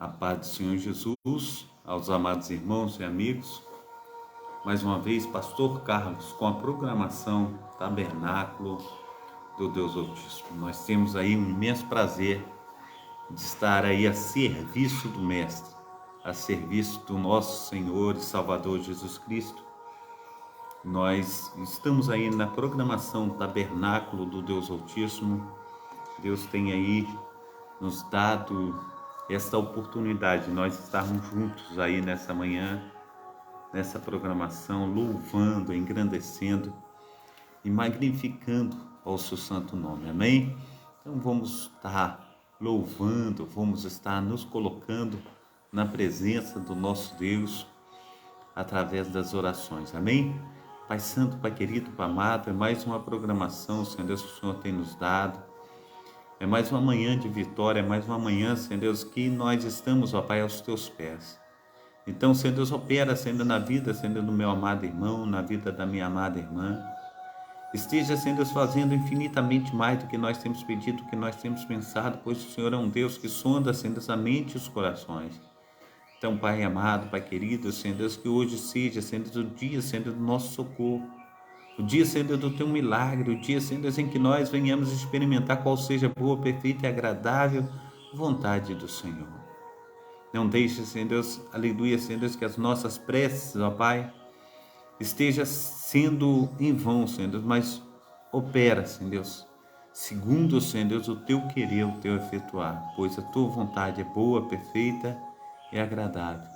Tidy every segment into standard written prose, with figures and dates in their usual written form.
A paz do Senhor Jesus, aos amados irmãos e amigos. Mais uma vez, Pastor Carlos, com a programação Tabernáculo do Deus Altíssimo. Nós temos aí um imenso prazer de estar aí a serviço do Mestre, a serviço do nosso Senhor e Salvador Jesus Cristo. Nós estamos aí na programação Tabernáculo do Deus Altíssimo. Deus tem aí nos dado esta oportunidade de nós estarmos juntos aí nessa manhã, nessa programação, louvando, engrandecendo e magnificando ao seu santo nome, amém? Então vamos estar louvando, vamos estar nos colocando na presença do nosso Deus através das orações, amém? Pai Santo, Pai querido, Pai amado, é mais uma programação, Senhor Deus, que o Senhor tem nos dado. É mais uma manhã de vitória, é mais uma manhã, Senhor Deus, que nós estamos, ó Pai, aos Teus pés. Então, Senhor Deus, opera, Senhor, na vida, Senhor, do meu amado irmão, na vida da minha amada irmã. Esteja, Senhor Deus, fazendo infinitamente mais do que nós temos pedido, do que nós temos pensado, pois o Senhor é um Deus que sonda, Senhor Deus, a mente e os corações. Então, Pai amado, Pai querido, Senhor Deus, que hoje seja, Senhor Deus, o dia, Senhor Deus, do nosso socorro. O dia, Senhor Deus, do teu milagre, o dia, Senhor Deus, em que nós venhamos experimentar qual seja a boa, perfeita e agradável vontade do Senhor. Não deixe, Senhor Deus, aleluia, Senhor Deus, que as nossas preces, ó Pai, esteja sendo em vão, Senhor Deus, mas opera, Senhor Deus, segundo, Senhor Deus, o teu querer, o teu efetuar, pois a tua vontade é boa, perfeita e agradável.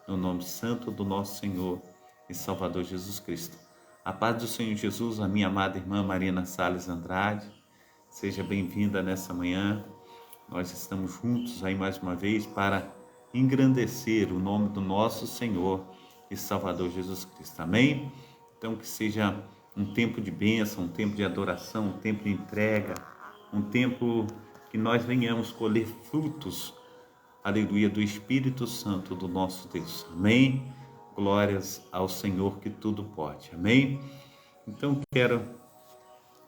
No nome santo do nosso Senhor e Salvador Jesus Cristo. A paz do Senhor Jesus, a minha amada irmã Marina Salles Andrade, seja bem-vinda nessa manhã. Nós estamos juntos aí mais uma vez para engrandecer o nome do nosso Senhor e Salvador Jesus Cristo. Amém? Então que seja um tempo de bênção, um tempo de adoração, um tempo de entrega, um tempo que nós venhamos colher frutos, aleluia, do Espírito Santo do nosso Deus. Amém? Glórias ao Senhor que tudo pode. Amém? Então quero,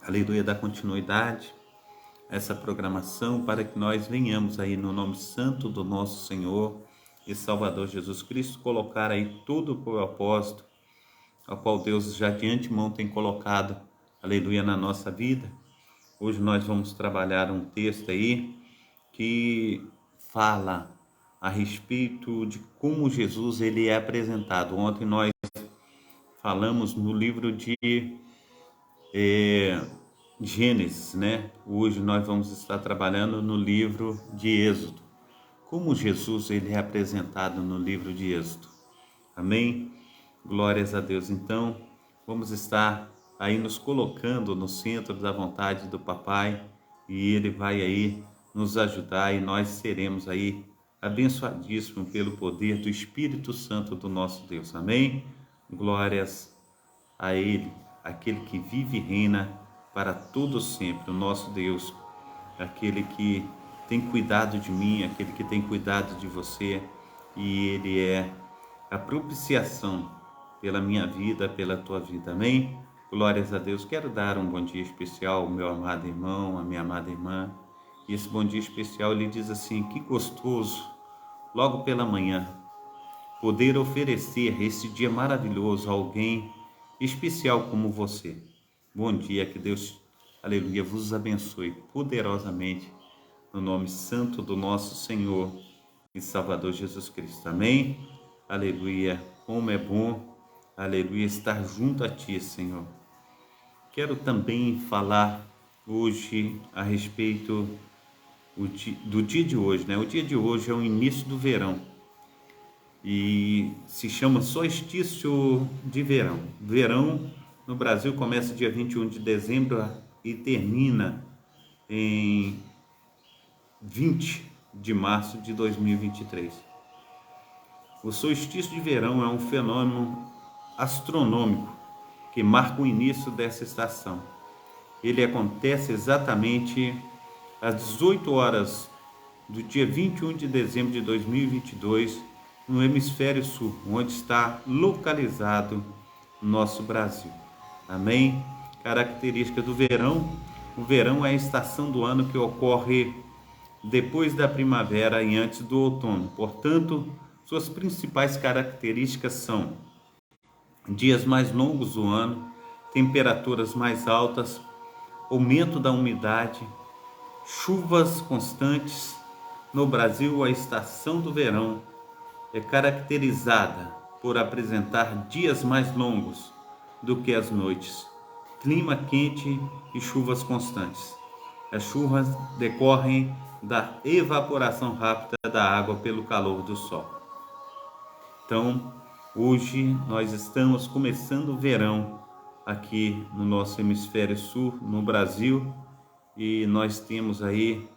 aleluia, dar continuidade a essa programação para que nós venhamos aí no nome santo do nosso Senhor e Salvador Jesus Cristo colocar aí todo o propósito ao qual Deus já de antemão tem colocado, aleluia, na nossa vida. Hoje nós vamos trabalhar um texto aí que fala a respeito de como Jesus ele é apresentado. Ontem nós falamos no livro de Gênesis, né? Hoje nós vamos estar trabalhando no livro de Êxodo. Como Jesus ele é apresentado no livro de Êxodo. Amém? Glórias a Deus. Então, vamos estar aí nos colocando no centro da vontade do Papai e ele vai aí nos ajudar e nós seremos aí abençoadíssimo pelo poder do Espírito Santo do nosso Deus. Amém? Glórias a Ele, aquele que vive e reina para todo sempre, o nosso Deus, aquele que tem cuidado de mim, aquele que tem cuidado de você, e Ele é a propiciação pela minha vida, pela tua vida. Amém? Glórias a Deus. Quero dar um bom dia especial ao meu amado irmão, à minha amada irmã. E esse bom dia especial, ele diz assim: que gostoso, logo pela manhã, poder oferecer esse dia maravilhoso a alguém especial como você. Bom dia, que Deus, aleluia, vos abençoe poderosamente, no nome santo do nosso Senhor e Salvador Jesus Cristo. Amém? Aleluia, como é bom, aleluia, estar junto a Ti, Senhor. Quero também falar hoje a respeito do dia de hoje, né? O dia de hoje é o início do verão e se chama solstício de verão. Verão no Brasil começa dia 21 de dezembro e termina em 20 de março de 2023. O solstício de verão é um fenômeno astronômico que marca o início dessa estação. Ele acontece exatamente às 18 horas do dia 21 de dezembro de 2022, no hemisfério sul, onde está localizado o nosso Brasil. Amém? Característica do verão: o verão é a estação do ano que ocorre depois da primavera e antes do outono. Portanto, suas principais características são dias mais longos do ano, temperaturas mais altas, aumento da umidade, chuvas constantes. No Brasil, a estação do verão é caracterizada por apresentar dias mais longos do que as noites, clima quente e chuvas constantes. As chuvas decorrem da evaporação rápida da água pelo calor do sol. Então, hoje nós estamos começando o verão aqui no nosso hemisfério sul, no Brasil, e nós temos aí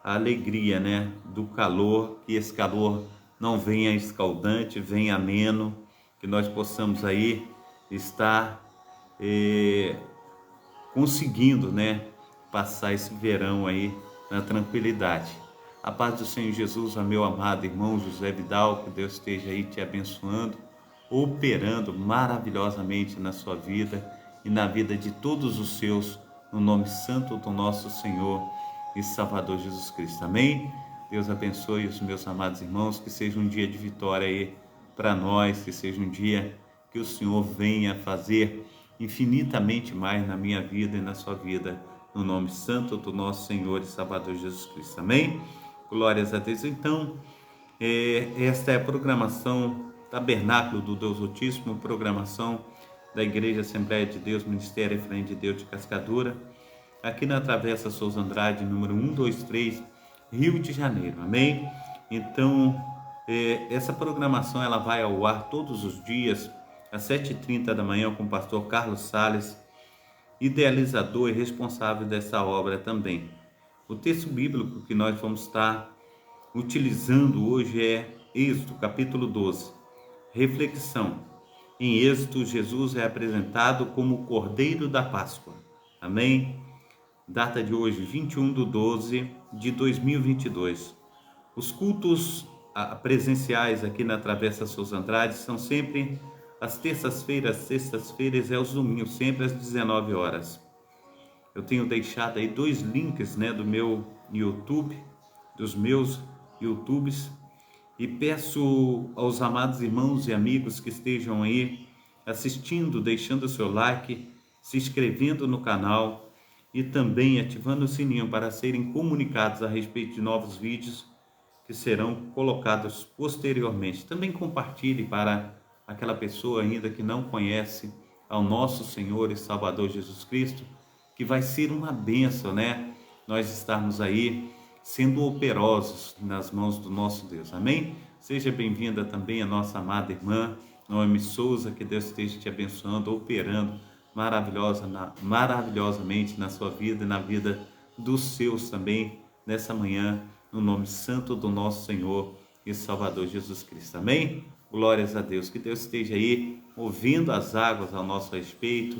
a alegria, né, do calor, que esse calor não venha escaldante, venha ameno, que nós possamos aí estar conseguindo, né, passar esse verão aí na tranquilidade. A paz do Senhor Jesus, a meu amado irmão José Vidal, que Deus esteja aí te abençoando, operando maravilhosamente na sua vida e na vida de todos os seus, no nome santo do nosso Senhor e Salvador Jesus Cristo. Amém? Deus abençoe os meus amados irmãos, que seja um dia de vitória aí para nós, que seja um dia que o Senhor venha fazer infinitamente mais na minha vida e na sua vida, no nome santo do nosso Senhor e Salvador Jesus Cristo. Amém? Glórias a Deus. Então, esta é a programação Tabernáculo do Deus Altíssimo, programação da Igreja Assembleia de Deus, Ministério Efraim de Deus de Cascadura, aqui na Travessa Souza Andrade, número 123, Rio de Janeiro. Amém? Então, essa programação ela vai ao ar todos os dias, às 7h30 da manhã, com o pastor Carlos Sales, idealizador e responsável dessa obra também. O texto bíblico que nós vamos estar utilizando hoje é Êxodo, capítulo 12. Reflexão. Em Êxodo, Jesus é apresentado como o Cordeiro da Páscoa. Amém? Data de hoje, 21/12/2022. Os cultos presenciais aqui na Travessa Souza Andrade são sempre às terças-feiras, sextas-feiras e aos domingos, sempre às 19 horas. Eu tenho deixado aí 2 links, né, do meu YouTube, dos meus YouTubes, e peço aos amados irmãos e amigos que estejam aí assistindo, deixando o seu like, se inscrevendo no canal e também ativando o sininho para serem comunicados a respeito de novos vídeos que serão colocados posteriormente. Também compartilhe para aquela pessoa ainda que não conhece ao nosso Senhor e Salvador Jesus Cristo, que vai ser uma bênção, né? Nós estarmos aí sendo operosos nas mãos do nosso Deus. Amém? Seja bem-vinda também a nossa amada irmã Noemi Souza, que Deus esteja te abençoando, operando maravilhosamente na sua vida e na vida dos seus também, nessa manhã, no nome santo do nosso Senhor e Salvador Jesus Cristo. Amém? Glórias a Deus. Que Deus esteja aí ouvindo as águas ao nosso respeito,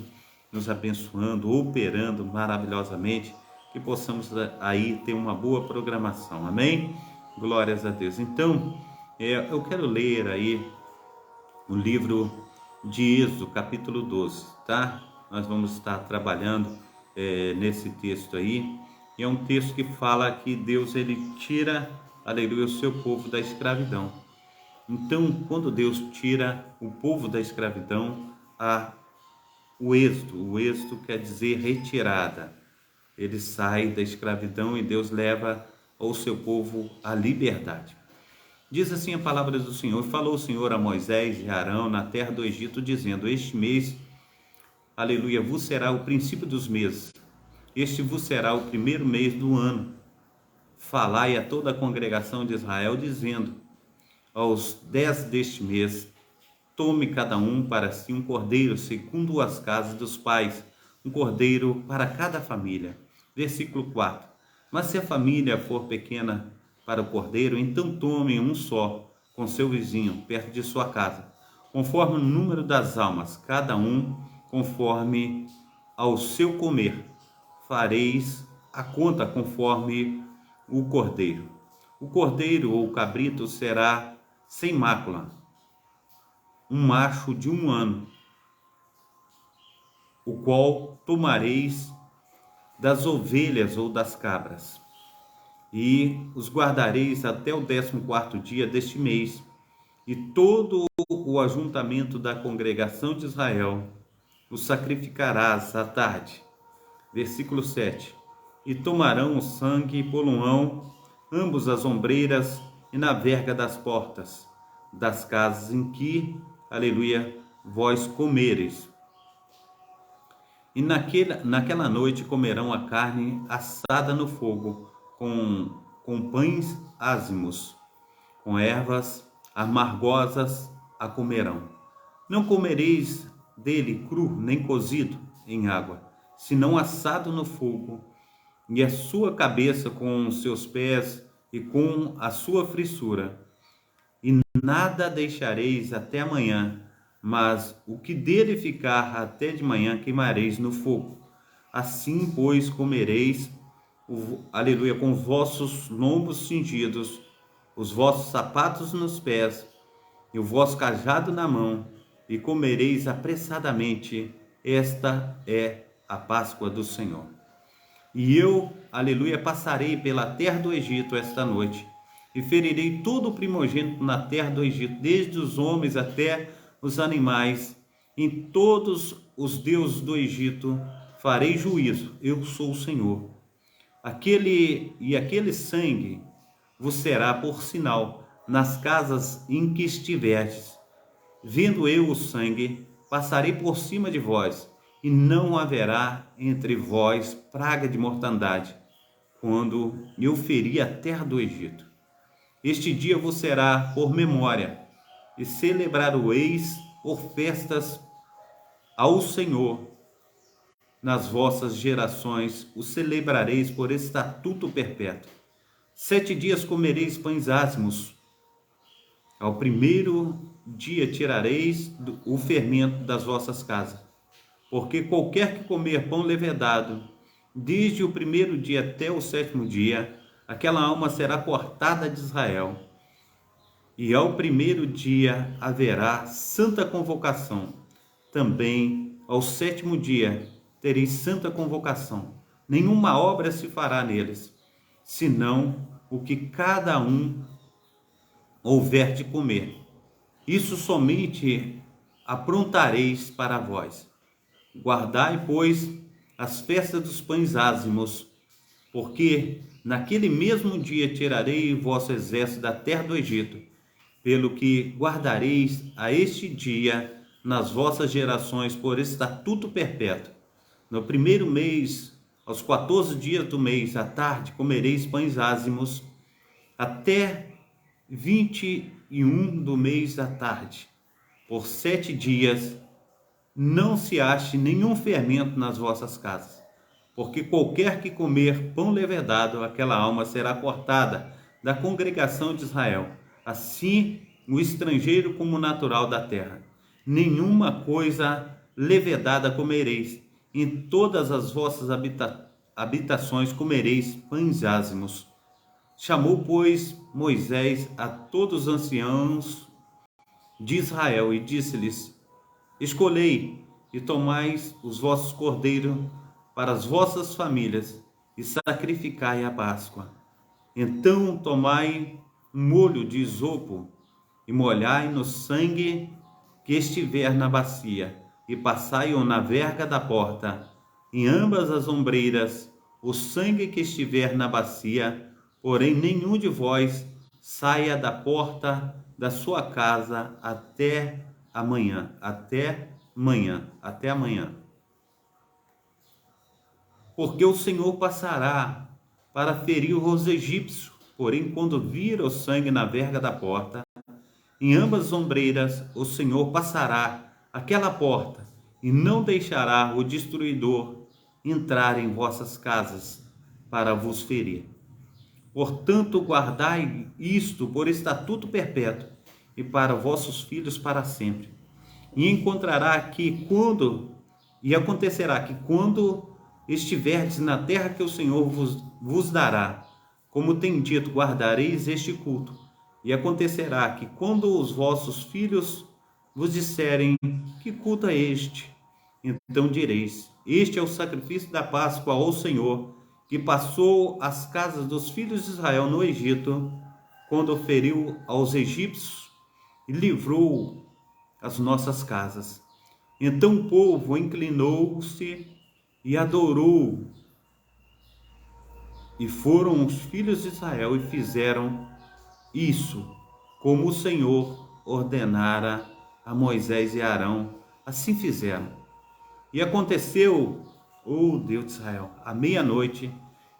nos abençoando, operando maravilhosamente, que possamos aí ter uma boa programação. Amém? Glórias a Deus. Então, eu quero ler aí o livro de Êxodo, capítulo 12, tá? Nós vamos estar trabalhando nesse texto aí. E é um texto que fala que Deus, ele tira, aleluia, o seu povo da escravidão. Então, quando Deus tira o povo da escravidão, o êxodo quer dizer retirada. Ele sai da escravidão e Deus leva o seu povo à liberdade. Diz assim a palavra do Senhor: falou o Senhor a Moisés e a Arão na terra do Egito, dizendo: este mês, aleluia, vos será o princípio dos meses, este vos será o primeiro mês do ano. Falai a toda a congregação de Israel, dizendo: aos 10 deste mês, tome cada um para si um cordeiro segundo as casas dos pais, um cordeiro para cada família. Versículo 4. Mas se a família for pequena para o cordeiro, então tome um só com seu vizinho, perto de sua casa, conforme o número das almas, cada um conforme ao seu comer. Fareis a conta conforme o cordeiro. O cordeiro ou cabrito será sem mácula, um macho de 1 ano, o qual tomareis das ovelhas ou das cabras. e os guardareis até o 14º dia deste mês, e todo o ajuntamento da congregação de Israel os sacrificarás à tarde. Versículo 7. E tomarão o sangue e poluão ambos as ombreiras e na verga das portas das casas em que, aleluia, vós comereis. E naquela noite comerão a carne assada no fogo, com pães ázimos, com ervas amargosas a comerão. Não comereis dele cru, nem cozido em água, senão assado no fogo, e a sua cabeça com os seus pés e com a sua frissura. E nada deixareis até amanhã, mas o que dele ficar até de manhã queimareis no fogo. Assim, pois, comereis, aleluia, com vossos lombos cingidos, os vossos sapatos nos pés e o vosso cajado na mão, e comereis apressadamente. Esta é a Páscoa do Senhor. E eu, aleluia, passarei pela terra do Egito esta noite, e ferirei todo o primogênito na terra do Egito, desde os homens até os animais. Em todos os deuses do Egito farei juízo. Eu sou o Senhor. Aquele sangue vos será por sinal nas casas em que estiverdes. Vendo eu o sangue, passarei por cima de vós, e não haverá entre vós praga de mortandade, quando eu ferir a terra do Egito. Este dia vos será por memória, e celebrareis por festas ao Senhor. Nas vossas gerações o celebrareis por estatuto perpétuo. 7 dias comereis pães ázimos. Ao primeiro dia tirareis o fermento das vossas casas. Porque qualquer que comer pão levedado, desde o primeiro dia até o 7º dia, aquela alma será cortada de Israel. E ao primeiro dia haverá santa convocação. Também ao 7º dia tereis santa convocação. Nenhuma obra se fará neles, senão o que cada um houver de comer. Isso somente aprontareis para vós. Guardai, pois, as festas dos pães ázimos, porque naquele mesmo dia tirarei o vosso exército da terra do Egito, pelo que guardareis a este dia nas vossas gerações por estatuto perpétuo. No primeiro mês, aos 14 dias do mês, à tarde, comereis pães ázimos, até 21 do mês à tarde. Por 7 dias, não se ache nenhum fermento nas vossas casas, porque qualquer que comer pão levedado, aquela alma será cortada da congregação de Israel. Assim, o estrangeiro como o natural da terra. Nenhuma coisa levedada comereis. Em todas as vossas habitações comereis pães ázimos. Chamou, pois, Moisés a todos os anciãos de Israel e disse-lhes: escolhei e tomai os vossos cordeiros para as vossas famílias e sacrificai a Páscoa. Então tomai um molho de isopo e molhai no sangue que estiver na bacia e passai-o na verga da porta, em ambas as ombreiras, o sangue que estiver na bacia, porém nenhum de vós saia da porta da sua casa até amanhã. Porque o Senhor passará para ferir os egípcios, porém quando vir o sangue na verga da porta, em ambas as ombreiras, o Senhor passará aquela porta e não deixará o destruidor entrar em vossas casas para vos ferir. Portanto, guardai isto por estatuto perpétuo e para vossos filhos para sempre. E acontecerá que quando estiverdes na terra que o Senhor vos dará, como tem dito, guardareis este culto. E acontecerá que quando os vossos filhos vos disserem: que culto é este? Então direis: este é o sacrifício da Páscoa ao Senhor, que passou as casas dos filhos de Israel no Egito, quando feriu aos egípcios e livrou as nossas casas. Então o povo inclinou-se e adorou. E foram os filhos de Israel e fizeram isso, como o Senhor ordenara a Moisés e Arão. Assim fizeram. E aconteceu, Deus de Israel, à meia-noite,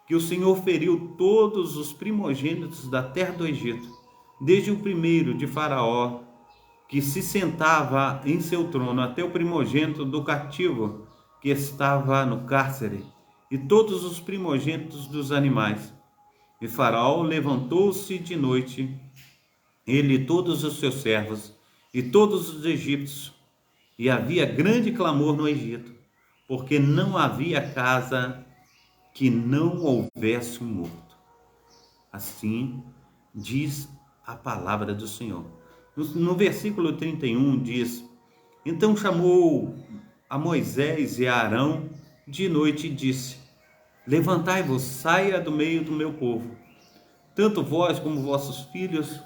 que o Senhor feriu todos os primogênitos da terra do Egito, desde o primeiro de Faraó, que se sentava em seu trono, até o primogênito do cativo, que estava no cárcere, e todos os primogênitos dos animais. E Faraó levantou-se de noite, ele e todos os seus servos, e todos os egípcios, e havia grande clamor no Egito, porque não havia casa que não houvesse um morto. Assim diz a palavra do Senhor. No versículo 31 diz: então chamou a Moisés e a Arão de noite e disse: levantai-vos, saia do meio do meu povo, tanto vós como vossos filhos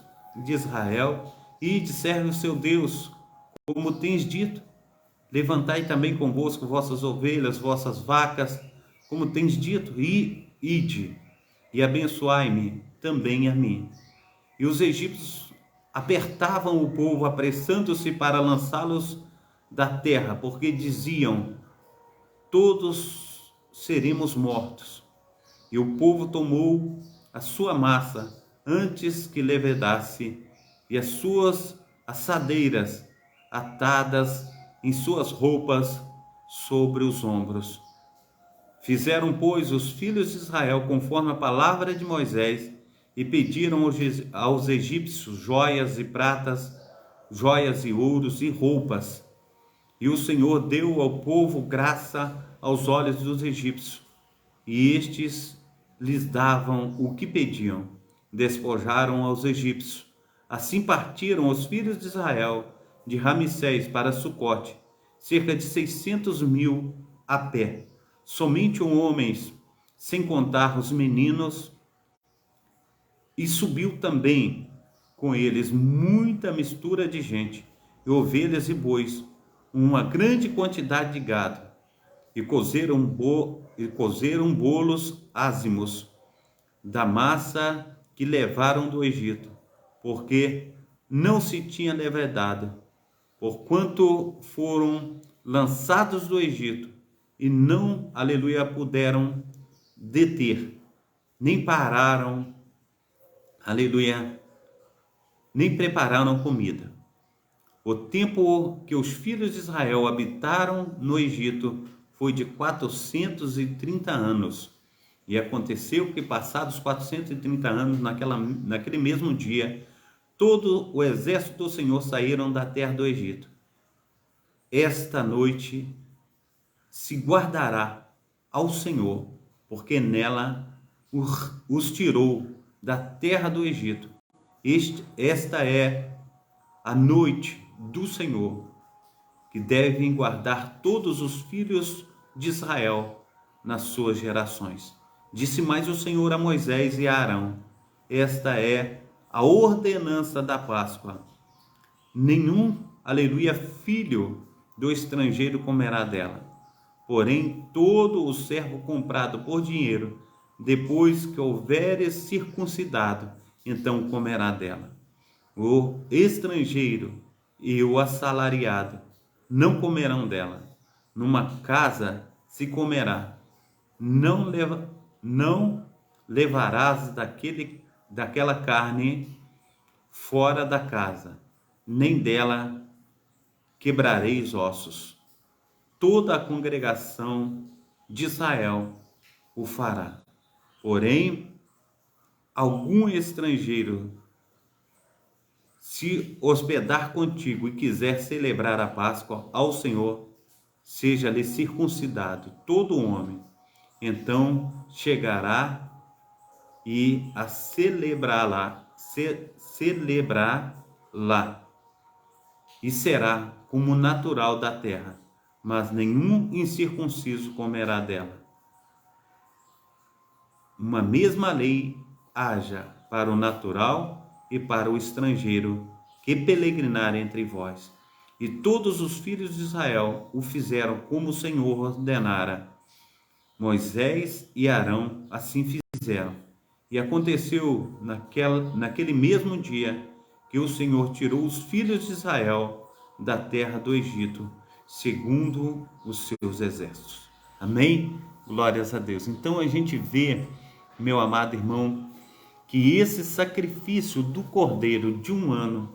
de Israel, e serve o seu Deus, como tens dito. Levantai também convosco vossas ovelhas, vossas vacas, como tens dito, e ide, e abençoai-me também a mim. E os egípcios apertavam o povo, apressando-se para lançá-los da terra, porque diziam: todos seremos mortos. E o povo tomou a sua massa antes que levedasse, e as suas assadeiras atadas em suas roupas sobre os ombros. Fizeram, pois, os filhos de Israel conforme a palavra de Moisés, e pediram aos egípcios joias e pratas, joias e ouros e roupas. E o Senhor deu ao povo graça aos olhos dos egípcios, e estes lhes davam o que pediam. Despojaram aos egípcios. Assim partiram os filhos de Israel de Ramsés para Sucote, cerca de 600.000 a pé, somente homens, sem contar os meninos. E subiu também com eles muita mistura de gente, e ovelhas e bois, uma grande quantidade de gado, e cozeram bolos ázimos da massa que levaram do Egito, porque não se tinha levedado, porquanto foram lançados do Egito, e não, aleluia, puderam deter, nem pararam, aleluia, nem prepararam comida. O tempo que os filhos de Israel habitaram no Egito foi de 430 anos. E aconteceu que, passados 430 anos, naquele mesmo dia, todo o exército do Senhor saíram da terra do Egito. Esta noite se guardará ao Senhor, porque nela os tirou da terra do Egito. Esta é a noite do Senhor, que devem guardar todos os filhos de Israel nas suas gerações. Disse mais o Senhor a Moisés e a Arão: esta é a ordenança da Páscoa. Nenhum, aleluia, filho do estrangeiro comerá dela. Porém, todo o servo comprado por dinheiro, depois que houveres circuncidado, então comerá dela. O estrangeiro e o assalariado não comerão dela. Numa casa se comerá. Não levarás daquela carne fora da casa, nem dela quebrareis ossos. Toda a congregação de Israel o fará. Porém, algum estrangeiro se hospedar contigo e quiser celebrar a Páscoa ao Senhor, seja-lhe circuncidado todo homem. Então chegará e a celebrá-la, e será como natural da terra, mas nenhum incircunciso comerá dela. uma mesma lei haja para o natural e para o estrangeiro que peregrinar entre vós. E todos os filhos de Israel o fizeram como o Senhor ordenara. Moisés e Arão assim fizeram. E aconteceu naquele mesmo dia que o Senhor tirou os filhos de Israel da terra do Egito, segundo os seus exércitos. Amém? Glórias a Deus. Então a gente vê, meu amado irmão, que esse sacrifício do cordeiro de um ano,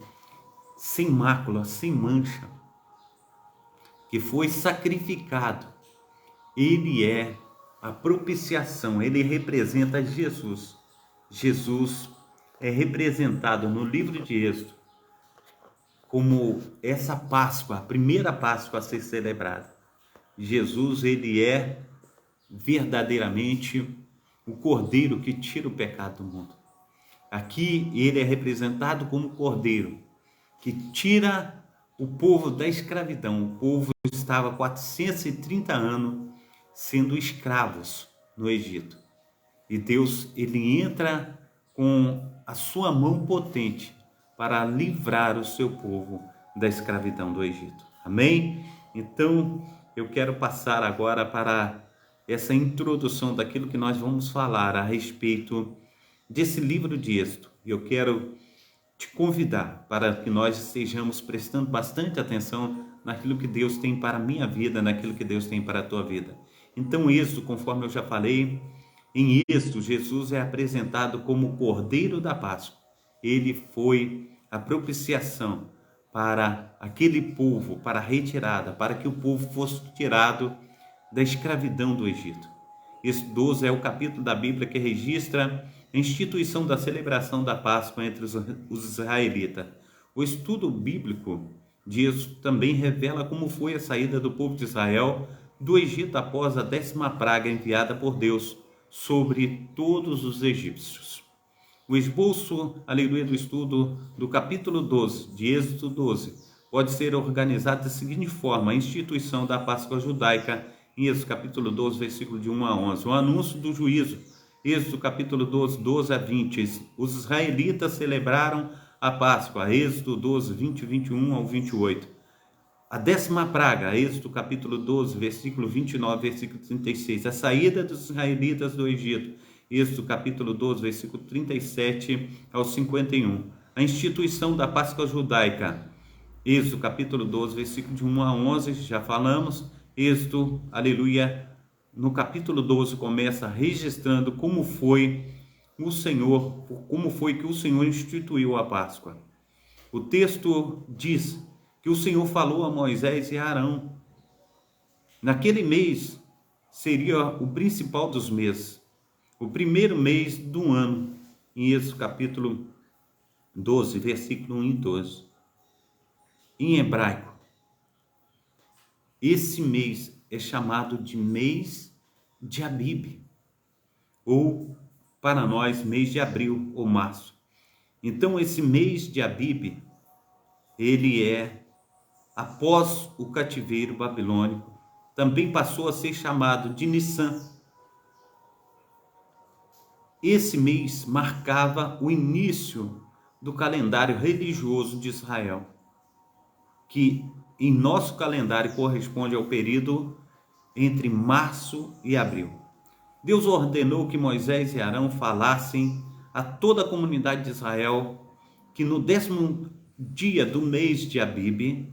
sem mácula, sem mancha, que foi sacrificado, ele é a propiciação, ele representa Jesus. Jesus é representado no livro de Êxodo como essa Páscoa, a primeira Páscoa a ser celebrada. Jesus, ele é verdadeiramente o Cordeiro que tira o pecado do mundo. Aqui ele é representado como Cordeiro que tira o povo da escravidão. O povo estava 430 anos sendo escravos no Egito. E Deus, ele entra com a sua mão potente para livrar o seu povo da escravidão do Egito. Amém? Então, eu quero passar agora para essa introdução daquilo que nós vamos falar a respeito desse livro de Êxodo. Eu quero te convidar para que nós estejamos prestando bastante atenção naquilo que Deus tem para a minha vida, naquilo que Deus tem para a tua vida. Então, Êxodo, conforme eu já falei, em Êxodo, Jesus é apresentado como o Cordeiro da Páscoa. Ele foi a propiciação para aquele povo, para a retirada, para que o povo fosse tirado da escravidão do Egito. Êxodo 12 é o capítulo da Bíblia que registra a instituição da celebração da Páscoa entre os israelitas. O estudo bíblico de Êxodo também revela como foi a saída do povo de Israel do Egito após a 10ª praga enviada por Deus sobre todos os egípcios. O esboço, aleluia, do estudo do capítulo 12, de Êxodo 12, pode ser organizado da seguinte forma: a instituição da Páscoa judaica, em Êxodo capítulo 12, versículo de 1 a 11. O anúncio do juízo, Êxodo capítulo 12, 12 a 20. Os israelitas celebraram a Páscoa, Êxodo 12, 20, 21 ao 28. A 10ª praga, Êxodo capítulo 12, versículo 29, versículo 36. A saída dos israelitas do Egito, Êxodo capítulo 12, versículo 37 ao 51. A instituição da Páscoa judaica, Êxodo capítulo 12, versículo de 1 a 11, já falamos. Êxodo, aleluia, no capítulo 12 começa registrando como foi que o Senhor instituiu a Páscoa. O texto diz que o Senhor falou a Moisés e a Arão. Naquele mês seria o principal dos meses, o primeiro mês do ano, em Êxodo capítulo 12, versículo 1 e 12. Em hebraico, esse mês é chamado de mês de Abib, ou para nós, mês de abril ou março. Então, esse mês de Abib, ele é após o cativeiro babilônico, também passou a ser chamado de Nissan. Esse mês marcava o início do calendário religioso de Israel, que em nosso calendário corresponde ao período entre março e abril. Deus ordenou que Moisés e Arão falassem a toda a comunidade de Israel que no 10º dia do mês de Abib,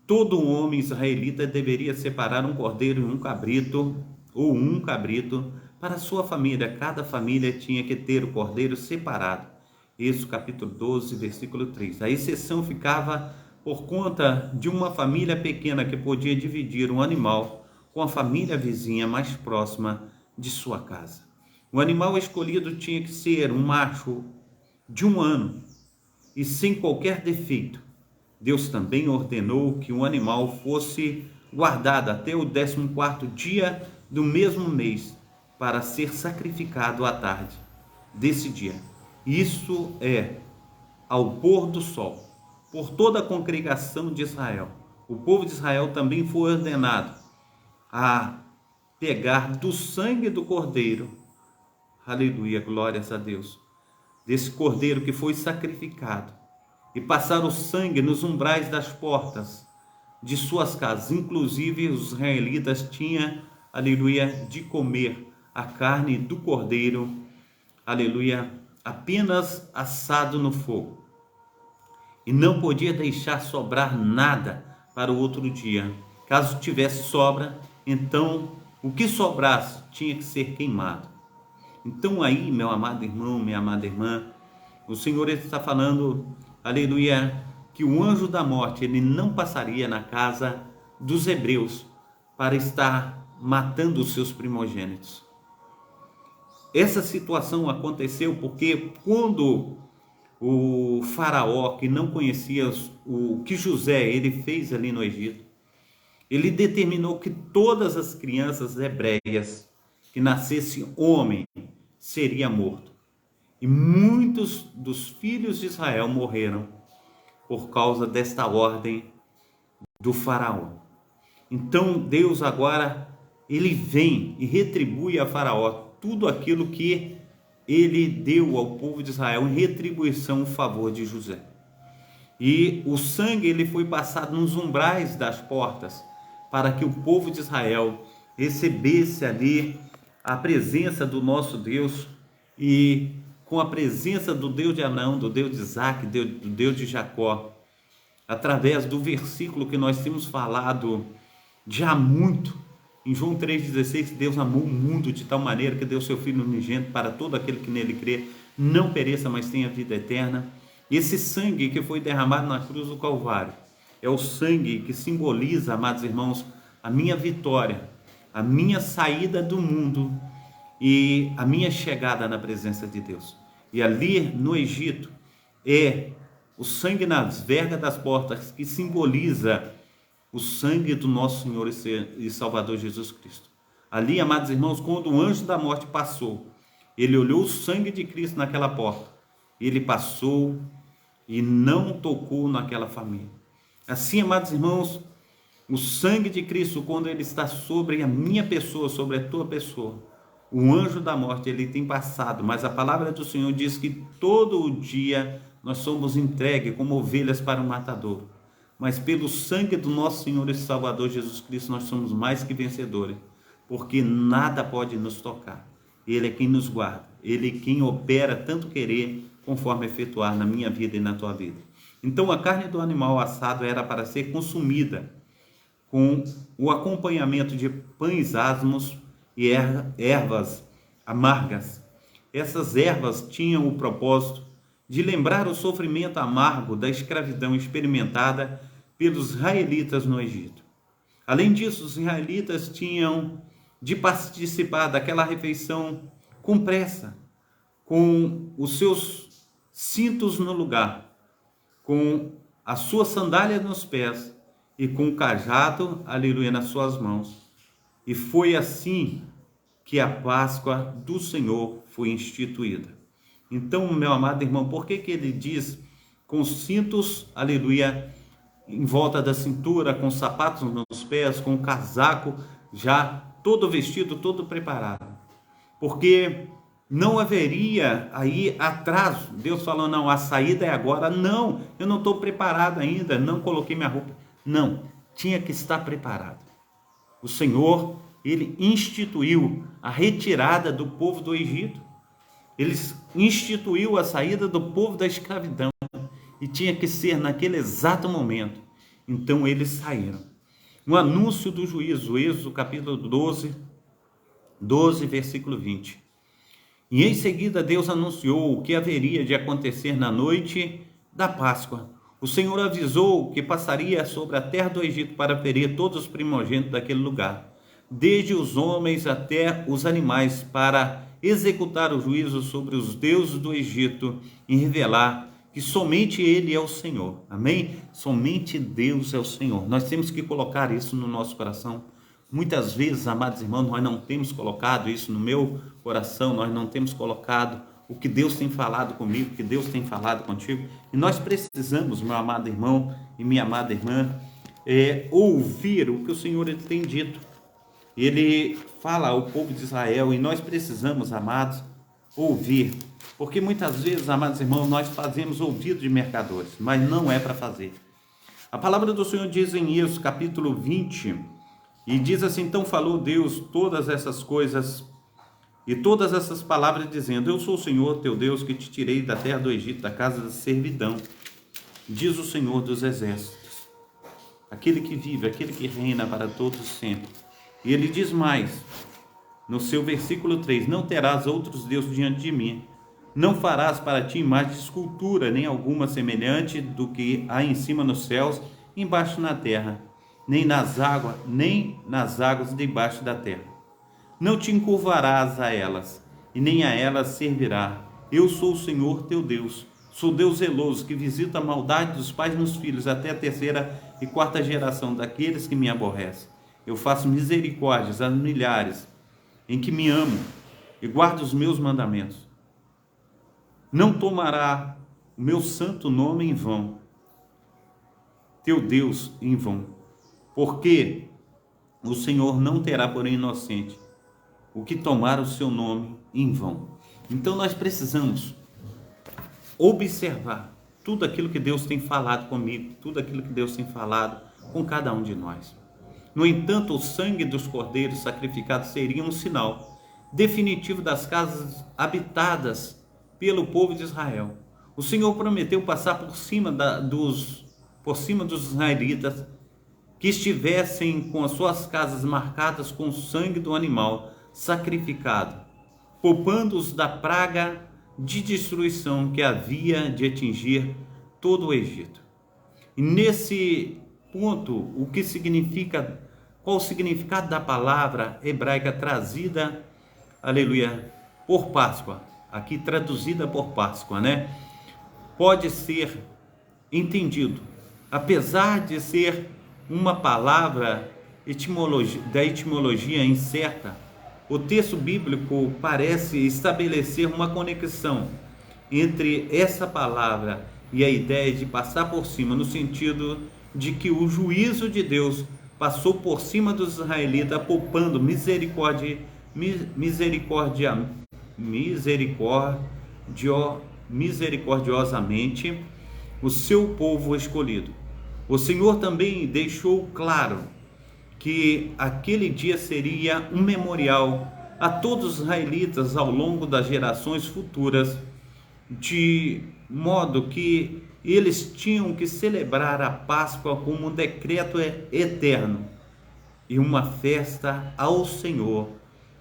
todo homem israelita deveria separar um cordeiro e um cabrito para sua família. Cada família tinha que ter o cordeiro separado. Êxodo capítulo 12, versículo 3. A exceção ficava por conta de uma família pequena que podia dividir um animal com a família vizinha mais próxima de sua casa. O animal escolhido tinha que ser um macho de 1 ano e sem qualquer defeito. Deus também ordenou que o animal fosse guardado até o 14º dia do mesmo mês para ser sacrificado à tarde desse dia. Isso é ao pôr do sol, por toda a congregação de Israel. O povo de Israel também foi ordenado a pegar do sangue do cordeiro, aleluia, glórias a Deus, desse cordeiro que foi sacrificado e passaram o sangue nos umbrais das portas de suas casas. Inclusive os israelitas tinham, aleluia, de comer a carne do cordeiro, aleluia, apenas assado no fogo. E não podia deixar sobrar nada para o outro dia. Caso tivesse sobra, então o que sobrasse tinha que ser queimado. Então aí, meu amado irmão, minha amada irmã, o Senhor está falando, aleluia, que o anjo da morte, ele não passaria na casa dos hebreus para estar matando os seus primogênitos. Essa situação aconteceu porque quando o faraó, que não conhecia o que José ele fez ali no Egito, ele determinou que todas as crianças hebreias que nascesse homem seria morto. E muitos dos filhos de Israel morreram por causa desta ordem do faraó. Então Deus agora, ele vem e retribui a faraó tudo aquilo que ele deu ao povo de Israel em retribuição em favor de José. E o sangue ele foi passado nos umbrais das portas para que o povo de Israel recebesse ali a presença do nosso Deus, e com a presença do Deus de Abraão, do Deus de Isaac, do Deus de Jacó, através do versículo que nós temos falado já muito, em João 3,16, Deus amou o mundo de tal maneira que deu seu Filho unigênito para todo aquele que nele crê, não pereça, mas tenha vida eterna. E esse sangue que foi derramado na cruz do Calvário é o sangue que simboliza, amados irmãos, a minha vitória, a minha saída do mundo e a minha chegada na presença de Deus. E ali no Egito é o sangue nas vergas das portas que simboliza o sangue do nosso Senhor e Salvador Jesus Cristo. Ali, amados irmãos, quando o anjo da morte passou, ele olhou o sangue de Cristo naquela porta, ele passou e não tocou naquela família. Assim, amados irmãos, o sangue de Cristo, quando ele está sobre a minha pessoa, sobre a tua pessoa, o anjo da morte, ele tem passado, mas a palavra do Senhor diz que todo o dia nós somos entregues como ovelhas para o matador. Mas pelo sangue do nosso Senhor e Salvador Jesus Cristo, nós somos mais que vencedores, porque nada pode nos tocar. Ele é quem nos guarda, ele é quem opera tanto querer, conforme efetuar na minha vida e na tua vida. Então a carne do animal assado era para ser consumida com o acompanhamento de pães asmos e ervas amargas. Essas ervas tinham o propósito de lembrar o sofrimento amargo da escravidão experimentada pelos israelitas no Egito. Além disso, os israelitas tinham de participar daquela refeição com pressa, com os seus cintos no lugar, com a sua sandália nos pés e com o cajado, aleluia, nas suas mãos. E foi assim que a Páscoa do Senhor foi instituída. Então, meu amado irmão, por que ele diz com cintos, aleluia, em volta da cintura, com sapatos nos pés, com o casaco já todo vestido, todo preparado? Porque não haveria aí atraso. Deus falou, não, a saída é agora. Não, eu não estou preparado ainda, não coloquei minha roupa. Não, tinha que estar preparado. O Senhor, ele instituiu a retirada do povo do Egito. Ele instituiu a saída do povo da escravidão. E tinha que ser naquele exato momento. Então eles saíram. No anúncio do juízo, Êxodo capítulo 12, versículo 20. E em seguida Deus anunciou o que haveria de acontecer na noite da Páscoa. O Senhor avisou que passaria sobre a terra do Egito para ferir todos os primogênitos daquele lugar, desde os homens até os animais, para executar o juízo sobre os deuses do Egito e revelar que somente Ele é o Senhor. Amém? Somente Deus é o Senhor. Nós temos que colocar isso no nosso coração. Muitas vezes, amados irmãos, nós não temos colocado isso no meu coração, nós não temos colocado o que Deus tem falado comigo, o que Deus tem falado contigo. E nós precisamos, meu amado irmão e minha amada irmã, ouvir o que o Senhor ele tem dito. Ele fala ao povo de Israel, e nós precisamos, amados, ouvir, porque muitas vezes, amados irmãos, nós fazemos ouvido de mercadores, mas não é para fazer. A palavra do Senhor diz em Êxodo capítulo 20, e diz assim: então falou Deus todas essas coisas e todas essas palavras, dizendo: eu sou o Senhor teu Deus, que te tirei da terra do Egito, da casa da servidão, diz o Senhor dos exércitos, aquele que vive, aquele que reina para todos sempre. E ele diz mais, no seu versículo 3, não terás outros deuses diante de mim, não farás para ti imagem de escultura, nem alguma semelhante do que há em cima nos céus, embaixo na terra, nem nas águas debaixo da terra. Não te encurvarás a elas, e nem a elas servirá. Eu sou o Senhor teu Deus, sou Deus zeloso, que visita a maldade dos pais nos filhos, até a terceira e quarta geração daqueles que me aborrecem. Eu faço misericórdias às milhares em que me amam e guardo os meus mandamentos. Não tomará o meu santo nome em vão, teu Deus em vão, porque o Senhor não terá por inocente o que tomar o seu nome em vão. Então nós precisamos observar tudo aquilo que Deus tem falado comigo, tudo aquilo que Deus tem falado com cada um de nós. No entanto, o sangue dos cordeiros sacrificados seria um sinal definitivo das casas habitadas pelo povo de Israel. O Senhor prometeu passar por cima dos israelitas que estivessem com as suas casas marcadas com o sangue do animal sacrificado, poupando-os da praga de destruição que havia de atingir todo o Egito. E nesse ponto, qual o significado da palavra hebraica trazida, aleluia, por Páscoa, aqui traduzida por Páscoa, né? Pode ser entendido, apesar de ser uma palavra da etimologia incerta, o texto bíblico parece estabelecer uma conexão entre essa palavra e a ideia de passar por cima, no sentido de que o juízo de Deus passou por cima dos israelitas, poupando misericordiosamente o seu povo escolhido. O Senhor também deixou claro que aquele dia seria um memorial a todos os israelitas ao longo das gerações futuras, de modo que eles tinham que celebrar a Páscoa como um decreto eterno e uma festa ao Senhor,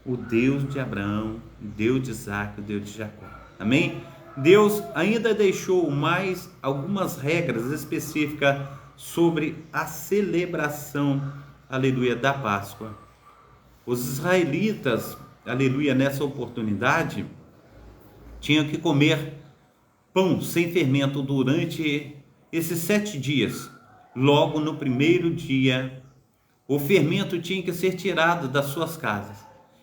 o Deus de Abraão, o Deus de Isaac, o Deus de Jacó. Amém? Deus ainda deixou mais algumas regras específicas sobre a celebração, aleluia, da Páscoa. Os israelitas, aleluia, nessa oportunidade, tinham que comer pão sem fermento durante esses 7 dias. Logo no primeiro dia, o fermento tinha que ser tirado das suas casas.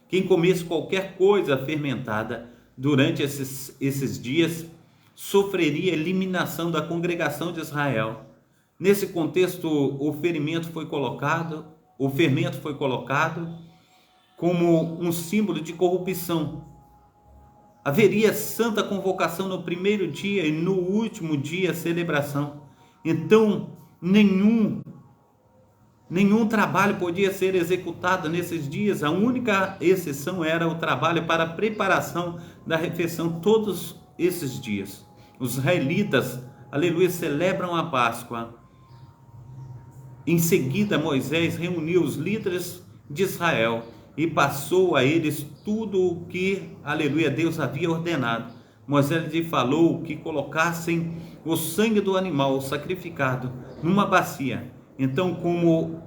Quem comesse qualquer coisa fermentada durante esses dias sofreria eliminação da congregação de Israel. Nesse contexto, o fermento foi colocado como um símbolo de corrupção. Haveria santa convocação no primeiro dia e no último dia celebração. Então, nenhum trabalho podia ser executado nesses dias. A única exceção era o trabalho para a preparação da refeição todos esses dias. Os israelitas, aleluia, celebram a Páscoa. Em seguida, Moisés reuniu os líderes de Israel e passou a eles tudo o que, aleluia, Deus havia ordenado. Moisés lhe falou que colocassem o sangue do animal sacrificado numa bacia. Então, como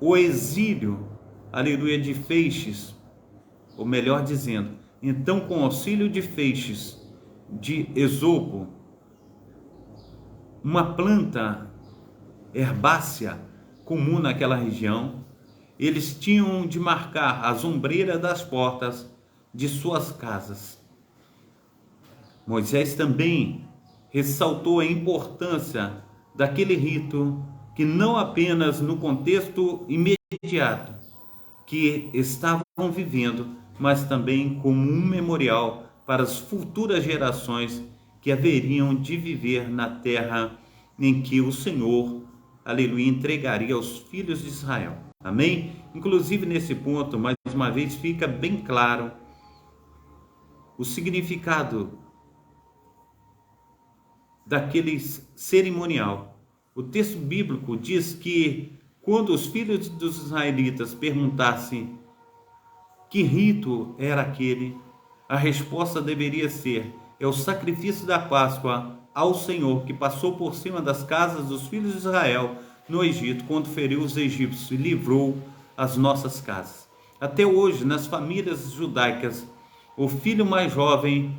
o exílio, aleluia, de feixes, ou melhor dizendo, então com auxílio de feixes de esopo, uma planta herbácea comum naquela região, eles tinham de marcar as ombreiras das portas de suas casas. Moisés também ressaltou a importância daquele rito, que não apenas no contexto imediato que estavam vivendo, mas também como um memorial para as futuras gerações que haveriam de viver na terra em que o Senhor, aleluia, entregaria aos filhos de Israel. Amém? Inclusive nesse ponto, mais uma vez, fica bem claro o significado daquele cerimonial. O texto bíblico diz que quando os filhos dos israelitas perguntassem que rito era aquele, a resposta deveria ser: é o sacrifício da Páscoa ao Senhor que passou por cima das casas dos filhos de Israel no Egito, quando feriu os egípcios e livrou as nossas casas. Até hoje, nas famílias judaicas, o filho mais jovem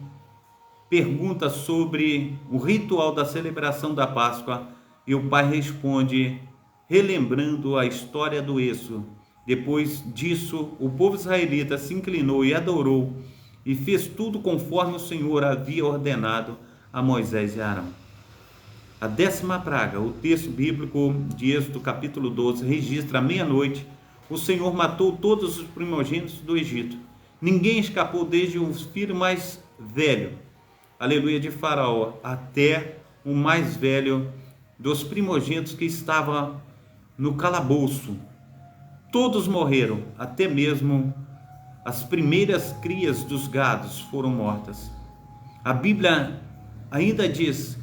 pergunta sobre o ritual da celebração da Páscoa e o pai responde, relembrando a história do êxodo. Depois disso, o povo israelita se inclinou e adorou e fez tudo conforme o Senhor havia ordenado a Moisés e Arão. A 10ª praga, o texto bíblico de Êxodo capítulo 12, registra à meia-noite, o Senhor matou todos os primogênitos do Egito. Ninguém escapou, desde o filho mais velho, aleluia, de Faraó, até o mais velho dos primogênitos que estava no calabouço. Todos morreram, até mesmo as primeiras crias dos gados foram mortas. A Bíblia ainda diz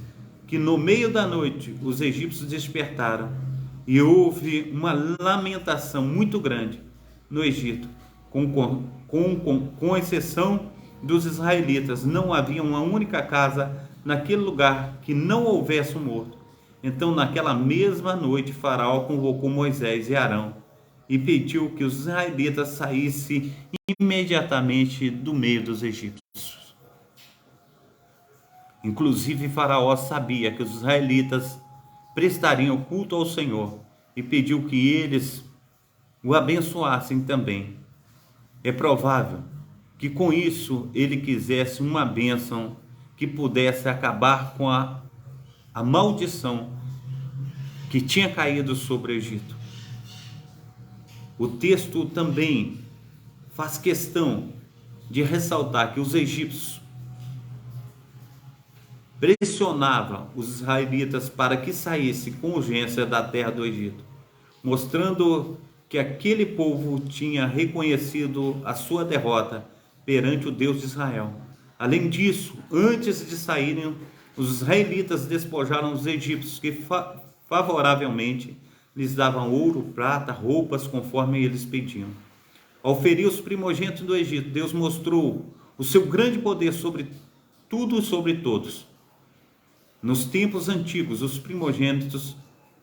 que no meio da noite os egípcios despertaram e houve uma lamentação muito grande no Egito, com exceção dos israelitas. Não havia uma única casa naquele lugar que não houvesse um morto. Então, naquela mesma noite, Faraó convocou Moisés e Arão e pediu que os israelitas saíssem imediatamente do meio dos egípcios. Inclusive, Faraó sabia que os israelitas prestariam culto ao Senhor e pediu que eles o abençoassem também. É provável que com isso ele quisesse uma bênção que pudesse acabar com a maldição que tinha caído sobre o Egito. O texto também faz questão de ressaltar que os egípcios pressionavam os israelitas para que saíssem com urgência da terra do Egito, mostrando que aquele povo tinha reconhecido a sua derrota perante o Deus de Israel. Além disso, antes de saírem, os israelitas despojaram os egípcios que favoravelmente lhes davam ouro, prata, roupas, conforme eles pediam. Ao ferir os primogênitos do Egito, Deus mostrou o seu grande poder sobre tudo e sobre todos. Nos tempos antigos, os primogênitos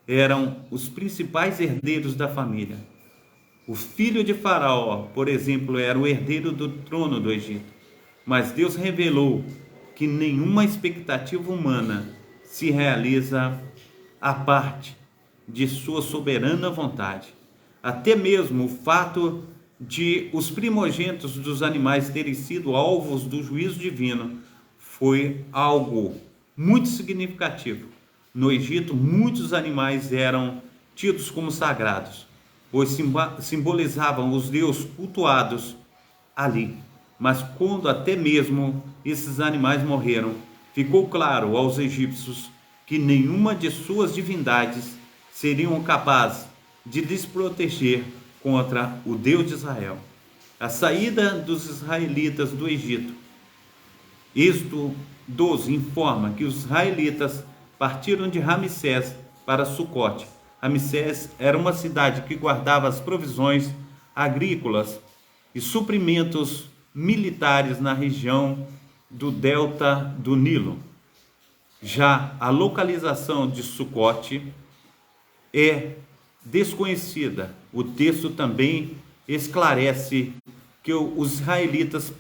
eram os principais herdeiros da família. O filho de Faraó, por exemplo, era o herdeiro do trono do Egito. Mas Deus revelou que nenhuma expectativa humana se realiza à parte de sua soberana vontade. Até mesmo o fato de os primogênitos dos animais terem sido alvos do juízo divino foi algo muito significativo. No Egito, muitos animais eram tidos como sagrados, pois simbolizavam os deuses cultuados ali. Mas quando até mesmo esses animais morreram, ficou claro aos egípcios que nenhuma de suas divindades seriam capazes de lhes proteger contra o Deus de Israel. A saída dos israelitas do Egito. Êxodo 12 informa que os israelitas partiram de Ramsés para Sucote. Ramsés era uma cidade que guardava as provisões agrícolas e suprimentos militares na região do delta do Nilo. Já a localização de Sucote é desconhecida. O texto também esclarece que os israelitas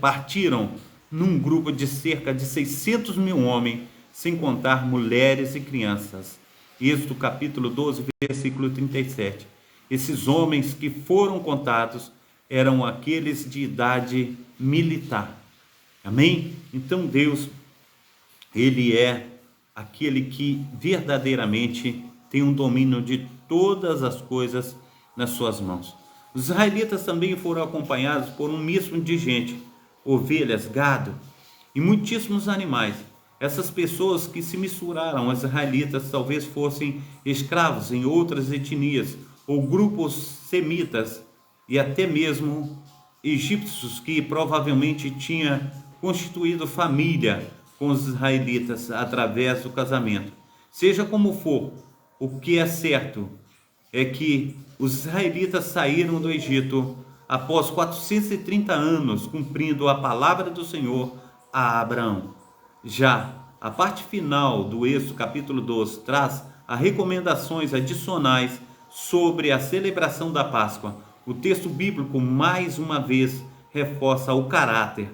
partiram num grupo de cerca de 600 mil homens, sem contar mulheres e crianças. Êxodo capítulo 12, versículo 37. Esses homens que foram contados eram aqueles de idade militar. Amém? Então Deus, Ele é aquele que verdadeiramente tem um domínio de todas as coisas nas suas mãos. Os israelitas também foram acompanhados por um misto de gente, ovelhas, gado e muitíssimos animais. Essas pessoas que se misturaram aos israelitas talvez fossem escravos em outras etnias ou grupos semitas e até mesmo egípcios que provavelmente tinham constituído família com os israelitas através do casamento. Seja como for, o que é certo é que os israelitas saíram do Egito após 430 anos, cumprindo a palavra do Senhor a Abraão. Já a parte final do Êxodo, capítulo 12, traz as recomendações adicionais sobre a celebração da Páscoa. O texto bíblico, mais uma vez, reforça o caráter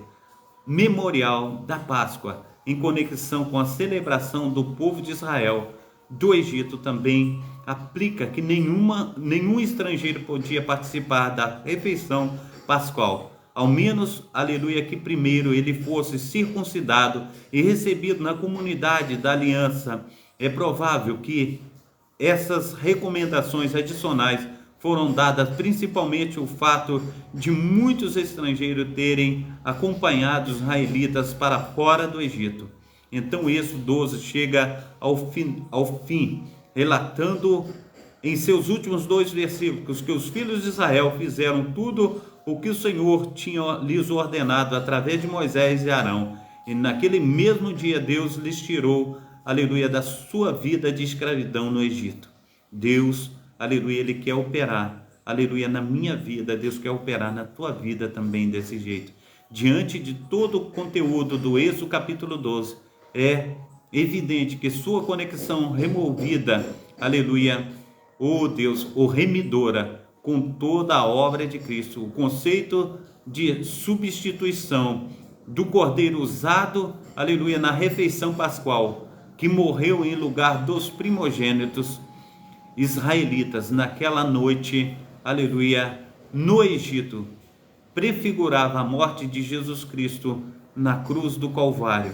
memorial da Páscoa, em conexão com a celebração do povo de Israel do Egito. Também aplica que nenhum estrangeiro podia participar da refeição pascual, ao menos, aleluia, que primeiro ele fosse circuncidado e recebido na comunidade da aliança. É provável que essas recomendações adicionais foram dadas principalmente o fato de muitos estrangeiros terem acompanhado os israelitas para fora do Egito. Então, Êxodo 12 chega ao fim, relatando em seus últimos 2 versículos que os filhos de Israel fizeram tudo o que o Senhor tinha lhes ordenado através de Moisés e Arão. E naquele mesmo dia Deus lhes tirou, aleluia, da sua vida de escravidão no Egito. Deus, aleluia, Ele quer operar, aleluia, na minha vida. Deus quer operar na tua vida também desse jeito. Diante de todo o conteúdo do Êxodo capítulo 12, é evidente que sua conexão removida, aleluia, oh Deus, o remidora, com toda a obra de Cristo, o conceito de substituição do cordeiro usado, aleluia, na refeição pascual, que morreu em lugar dos primogênitos israelitas naquela noite, aleluia, no Egito, prefigurava a morte de Jesus Cristo na cruz do Calvário,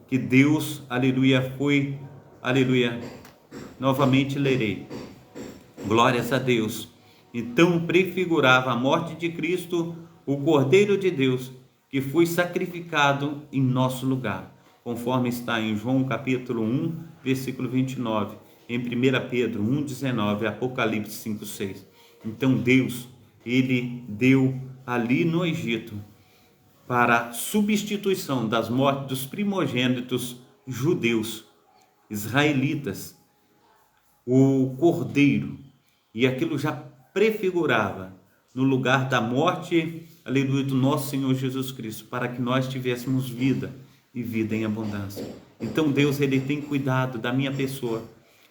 que Deus, aleluia, foi, aleluia, novamente lerei, glórias a Deus. Então prefigurava a morte de Cristo, o Cordeiro de Deus, que foi sacrificado em nosso lugar, conforme está em João capítulo 1, versículo 29, em 1 Pedro 1, 19, Apocalipse 5, 6. Então Deus, Ele deu ali no Egito, para substituição das mortes dos primogênitos judeus, israelitas, o Cordeiro, e aquilo já prefigurava no lugar da morte, aleluia, do nosso Senhor Jesus Cristo, para que nós tivéssemos vida e vida em abundância. Então Deus, Ele tem cuidado da minha pessoa,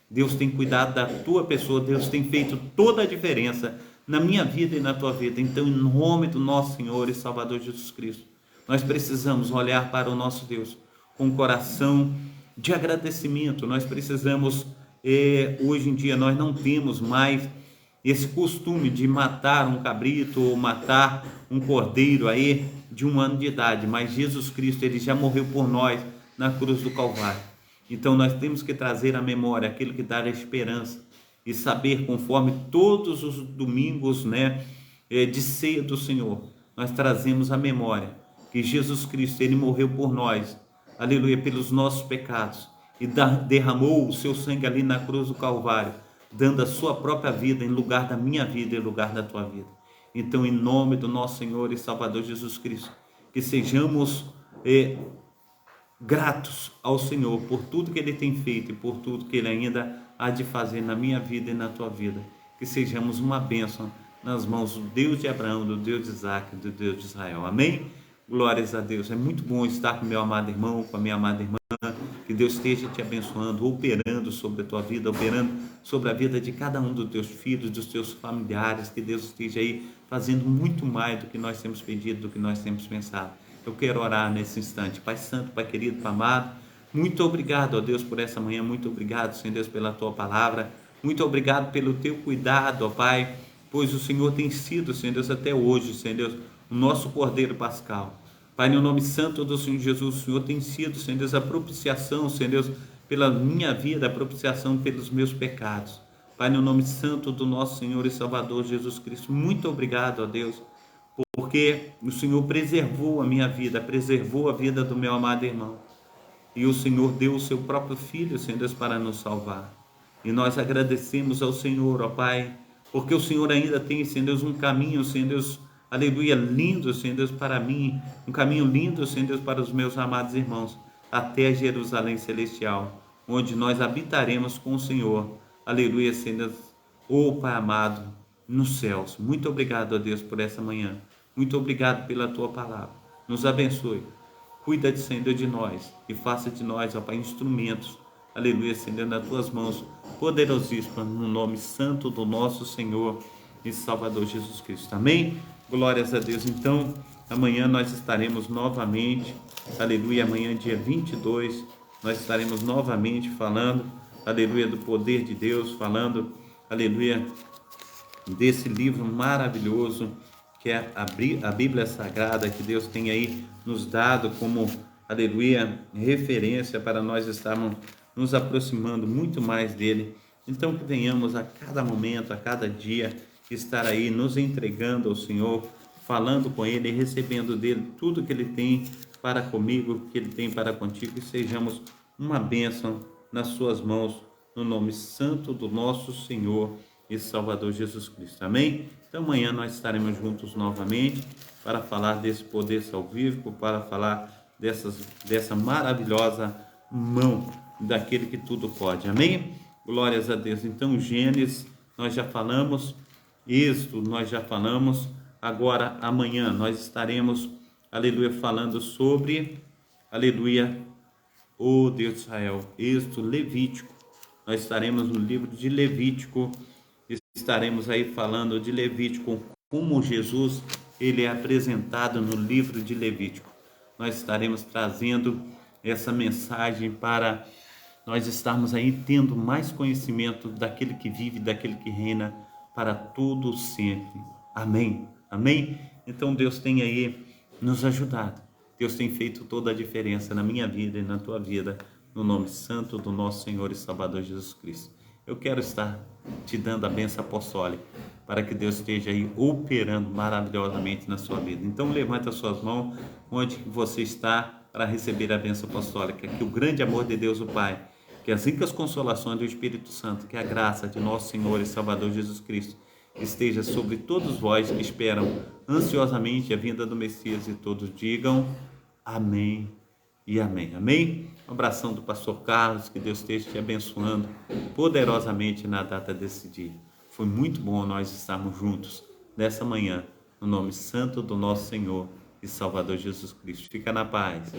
Deus tem cuidado da tua pessoa, Deus tem feito toda a diferença na minha vida e na tua vida. Então, em nome do nosso Senhor e Salvador Jesus Cristo, nós precisamos olhar para o nosso Deus com um coração de agradecimento. Nós precisamos, hoje em dia, nós não temos mais esse costume de matar um cabrito ou matar um cordeiro aí de 1 ano de idade, mas Jesus Cristo, Ele já morreu por nós na cruz do Calvário. Então nós temos que trazer à memória aquilo que dá a esperança e saber, conforme todos os domingos, de ceia do Senhor, nós trazemos à memória que Jesus Cristo, Ele morreu por nós, aleluia, pelos nossos pecados, e derramou o seu sangue ali na cruz do Calvário, dando a sua própria vida em lugar da minha vida e em lugar da tua vida. Então, em nome do nosso Senhor e Salvador Jesus Cristo, que sejamos gratos ao Senhor por tudo que Ele tem feito e por tudo que Ele ainda há de fazer na minha vida e na tua vida. Que sejamos uma bênção nas mãos do Deus de Abraão, do Deus de Isaac, do Deus de Israel. Amém? Glórias a Deus. É muito bom estar com meu amado irmão, com a minha amada irmã. Que Deus esteja te abençoando, operando sobre a tua vida, operando sobre a vida de cada um dos teus filhos, dos teus familiares. Que Deus esteja aí fazendo muito mais do que nós temos pedido, do que nós temos pensado. Eu quero orar nesse instante. Pai Santo, Pai querido, Pai amado, muito obrigado, ó Deus, por essa manhã. Muito obrigado, Senhor Deus, pela tua palavra. Muito obrigado pelo teu cuidado, ó Pai, pois o Senhor tem sido, Senhor Deus, até hoje, Senhor Deus, o nosso Cordeiro Pascal. Pai, no nome santo do Senhor Jesus, o Senhor tem sido, Senhor Deus, a propiciação, Senhor Deus, pela minha vida, a propiciação pelos meus pecados. Pai, no nome santo do nosso Senhor e Salvador Jesus Cristo, muito obrigado, ó Deus, porque o Senhor preservou a minha vida, preservou a vida do meu amado irmão. E o Senhor deu o seu próprio Filho, Senhor Deus, para nos salvar. E nós agradecemos ao Senhor, ó Pai, porque o Senhor ainda tem, Senhor Deus, um caminho, Senhor Deus, aleluia, lindo, Senhor Deus, para mim, um caminho lindo, Senhor Deus, para os meus amados irmãos, até Jerusalém Celestial, onde nós habitaremos com o Senhor, aleluia, Senhor Deus, ó Pai amado, nos céus. Muito obrigado, ó Deus, por essa manhã, muito obrigado pela Tua palavra, nos abençoe. Cuida, Senhor, de nós e faça de nós, ó Pai, instrumentos, aleluia, Senhor, nas tuas mãos, poderosíssimas, no nome santo do nosso Senhor e Salvador Jesus Cristo. Amém? Glórias a Deus. Então, amanhã nós estaremos novamente, aleluia, amanhã, dia 22, nós estaremos novamente falando, aleluia, do poder de Deus, falando, aleluia, desse livro maravilhoso que é a Bíblia Sagrada, que Deus tem aí nos dado como, aleluia, referência para nós estarmos nos aproximando muito mais dele. Então que venhamos a cada momento, a cada dia, estar aí nos entregando ao Senhor, falando com ele, recebendo dele tudo que ele tem para comigo, que ele tem para contigo, e sejamos uma bênção nas suas mãos, no nome santo do nosso Senhor e Salvador Jesus Cristo. Amém? Então amanhã nós estaremos juntos novamente para falar desse poder salvífico, para falar dessa maravilhosa mão daquele que tudo pode. Amém? Glórias a Deus. Então Gênesis nós já falamos, Êxodo nós já falamos, agora amanhã nós estaremos, aleluia, falando sobre, aleluia, o Deus de Israel, Êxodo, Levítico. Nós estaremos no livro de Levítico, estaremos aí falando de Levítico, como Jesus ele é apresentado no livro de Levítico. Nós estaremos trazendo essa mensagem para nós estarmos aí tendo mais conhecimento daquele que vive, daquele que reina para tudo sempre. Amém? Amém? Então Deus tem aí nos ajudado. Deus tem feito toda a diferença na minha vida e na tua vida, no nome santo do nosso Senhor e Salvador Jesus Cristo. Eu quero estar te dando a bênção apostólica para que Deus esteja aí operando maravilhosamente na sua vida. Então levanta as suas mãos onde você está para receber a bênção apostólica. Que o grande amor de Deus o Pai, que as ricas consolações do Espírito Santo, que a graça de nosso Senhor e Salvador Jesus Cristo esteja sobre todos vós que esperam ansiosamente a vinda do Messias, e todos digam amém e amém. Amém? Um abração do pastor Carlos, que Deus esteja te abençoando poderosamente na data desse dia. Foi muito bom nós estarmos juntos nessa manhã, no nome santo do nosso Senhor e Salvador Jesus Cristo. Fica na paz.